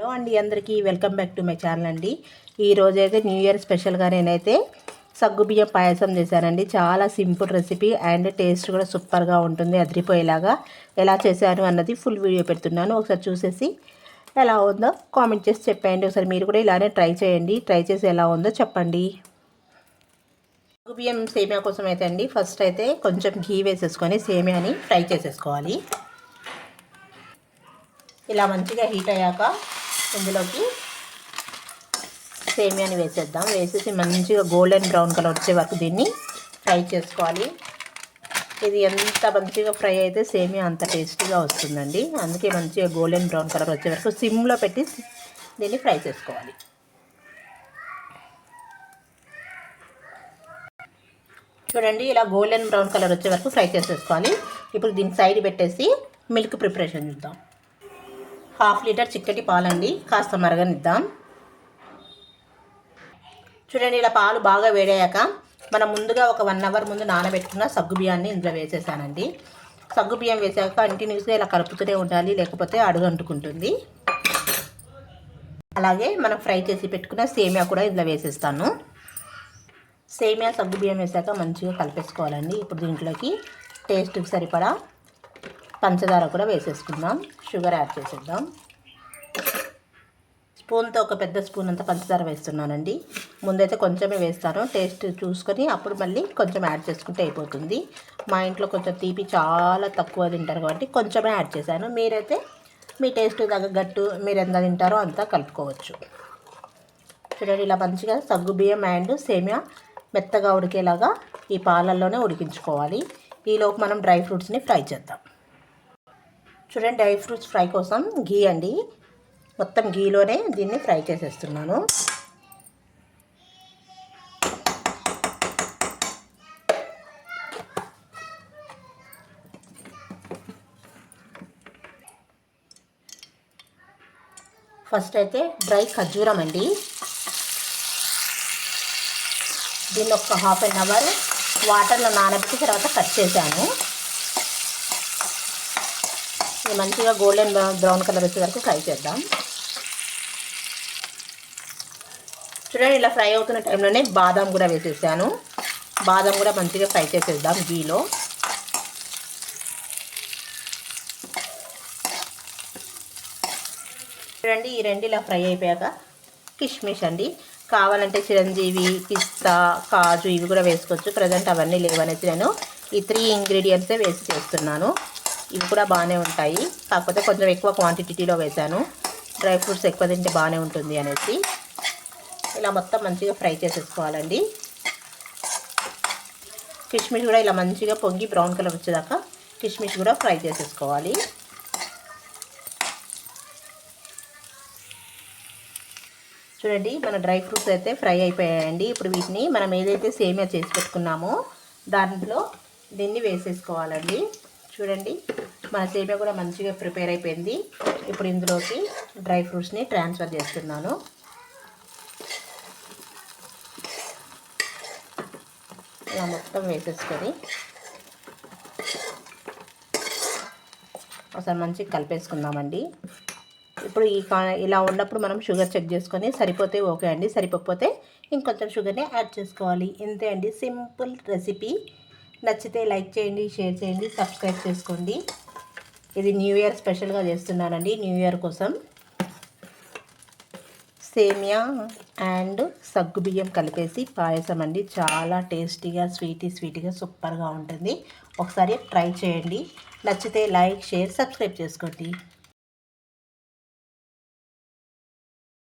Hello అండి, అందరికీ welcome back to my channel అండి. ఈరోజైతే న్యూ ఇయర్ స్పెషల్గా నేనైతే సగ్గుబియ్యం పాయసం చేశానండి. చాలా సింపుల్ రెసిపీ అండ్ టేస్ట్ కూడా సూపర్గా ఉంటుంది, అదిరిపోయేలాగా. ఎలా చేశాను అన్నది ఫుల్ వీడియో పెడుతున్నాను, ఒకసారి చూసేసి ఎలా ఉందో కామెంట్ చేసి చెప్పండి. ఒకసారి మీరు కూడా ఇలానే ట్రై చేయండి, ట్రై చేసి ఎలా ఉందో చెప్పండి. సగ్గుబియ్యం సేమియా కోసం అయితే అండి, ఫస్ట్ అయితే కొంచెం ఘీ వేసేసుకొని సేమియాని ఫ్రై చేసేసుకోవాలి. ఇలా మంచిగా హీట్ అయ్యాక ఇందులోకి సేమియాని వేసేద్దాం. వేసేసి మంచిగా గోల్డెన్ బ్రౌన్ కలర్ వచ్చే వరకు దీన్ని ఫ్రై చేసుకోవాలి. ఇది ఎంత మంచిగా ఫ్రై అయితే సేమియా అంత టేస్టీగా వస్తుందండి. అందుకే మంచిగా గోల్డెన్ బ్రౌన్ కలర్ వచ్చే వరకు సిమ్లో పెట్టి దీన్ని ఫ్రై చేసుకోవాలి. చూడండి, ఇలా గోల్డెన్ బ్రౌన్ కలర్ వచ్చే వరకు ఫ్రై చేసేసుకోవాలి. ఇప్పుడు దీన్ని సైడ్ పెట్టేసి మిల్క్ ప్రిపరేషన్ చేద్దాం. 1/2 లీటర్ చిక్కటి పాలండి, కాస్త మరగనిద్దాం. చూడండి, ఇలా పాలు బాగా వేడయ్యాక మనం ముందుగా ఒక 1 అవర్ ముందు నానబెట్టుకున్న సగ్గుబియ్యాన్ని ఇందులో వేసేసానండి. సగ్గుబియ్యం వేసాక కంటిన్యూస్గా ఇలా కలుపుతూనే ఉండాలి, లేకపోతే అడుగు అంటుకుంటుంది. అలాగే మనం ఫ్రై చేసి పెట్టుకున్న సేమియా కూడా ఇందులో వేసేస్తాను. సేమియా సగ్గుబియ్యం వేసాక మంచిగా కలిపేసుకోవాలండి. ఇప్పుడు దీంట్లోకి టేస్ట్కి సరిపడా పంచదార కూడా వేసేసుకుందాం. షుగర్ యాడ్ చేసేద్దాం. స్పూన్తో ఒక పెద్ద స్పూన్ అంత పంచదార వేస్తున్నానండి. ముందైతే కొంచెమే వేస్తాను, టేస్ట్ చూసుకొని అప్పుడు మళ్ళీ కొంచెం యాడ్ చేసుకుంటే అయిపోతుంది. మా ఇంట్లో కొంచెం తీపి చాలా తక్కువ తింటారు కాబట్టి కొంచెమే యాడ్ చేశాను. మీరైతే మీ టేస్ట్ తగ్గట్టు మీరు ఎంత తింటారో అంతా కలుపుకోవచ్చు. చూడండి, ఇలా మంచిగా సగ్గుబియ్యం అండ్ సేమియా మెత్తగా ఉడికేలాగా ఈ పాలల్లోనే ఉడికించుకోవాలి. ఈలోపు మనం డ్రై ఫ్రూట్స్ని ఫ్రై చేద్దాం. చూడండి, డ్రై ఫ్రూట్స్ ఫ్రై కోసం ఘీ అండి, మొత్తం ఘీలోనే దీన్ని ఫ్రై చేసేస్తున్నాను. ఫస్ట్ అయితే డ్రై ఖర్జూరం అండి, దీన్ని ఒక 1/2 అవర్ వాటర్లో నానబెట్టి తర్వాత కట్ చేశాను. ఇది మంచిగా గోల్డెన్ బ్రౌన్ కలర్ వచ్చే వరకు ఫ్రై చేద్దాం. చూడండి, ఇలా ఫ్రై అవుతున్న టైంలోనే బాదం కూడా వేసేసాను. బాదం కూడా మంచిగా ఫ్రై చేసేద్దాం ఘీలో. చూడండి, ఈ రెండు ఇలా ఫ్రై అయిపోయాక కిష్మిష్ అండి, కావాలంటే చిరంజీవి, పిస్తా, కాజు ఇవి కూడా వేసుకోవచ్చు. ప్రజెంట్ అవన్నీ లేవనేసి నేను ఈ 3 ఇంగ్రీడియంట్సే వేసి చేస్తున్నాను. ఇవి కూడా బాగానే ఉంటాయి, కాకపోతే కొంచెం ఎక్కువ క్వాంటిటీలో వేశాను. డ్రై ఫ్రూట్స్ ఎక్కువ తింటే బాగానే ఉంటుంది అనేసి. ఇలా మొత్తం మంచిగా ఫ్రై చేసేసుకోవాలండి. కిష్మిష్ కూడా ఇలా మంచిగా పొంగి బ్రౌన్ కలర్ వచ్చేదాకా కిష్మిష్ కూడా ఫ్రై చేసేసుకోవాలి. చూడండి, మన డ్రై ఫ్రూట్స్ అయితే ఫ్రై అయిపోయాయండి. ఇప్పుడు వీటిని మనం ఏదైతే సేమియా చేసి పెట్టుకున్నామో దాంట్లో దీన్ని వేసేసుకోవాలండి. చూడండి, మన సేమియా కూడా మంచిగా ప్రిపేర్ అయిపోయింది. ఇప్పుడు ఇందులోకి డ్రై ఫ్రూట్స్ని ట్రాన్స్ఫర్ చేస్తున్నాను. ఇలా మొత్తం వేసేసుకొని ఒకసారి మంచిగా కలిపేసుకుందామండి. ఇప్పుడు ఇలా ఉన్నప్పుడు మనం షుగర్ చెక్ చేసుకొని సరిపోతే ఓకే అండి, సరిపోకపోతే ఇంకొంచెం షుగర్ని యాడ్ చేసుకోవాలి. ఇంతే అండి, సింపుల్ రెసిపీ. నచ్చితే లైక్ చేయండి, షేర్ చేయండి, సబ్స్క్రైబ్ చేసుకోండి. ఇది న్యూ ఇయర్ స్పెషల్గా చేస్తున్నానండి. న్యూ ఇయర్ కోసం సేమియా అండ్ సగ్గుబియ్యం కలిపేసి పాయసం అండి. చాలా టేస్టీగా స్వీటీగా సూపర్గా ఉంటుంది. ఒకసారి ట్రై చేయండి. నచ్చితే లైక్, షేర్, సబ్స్క్రైబ్ చేసుకోండి.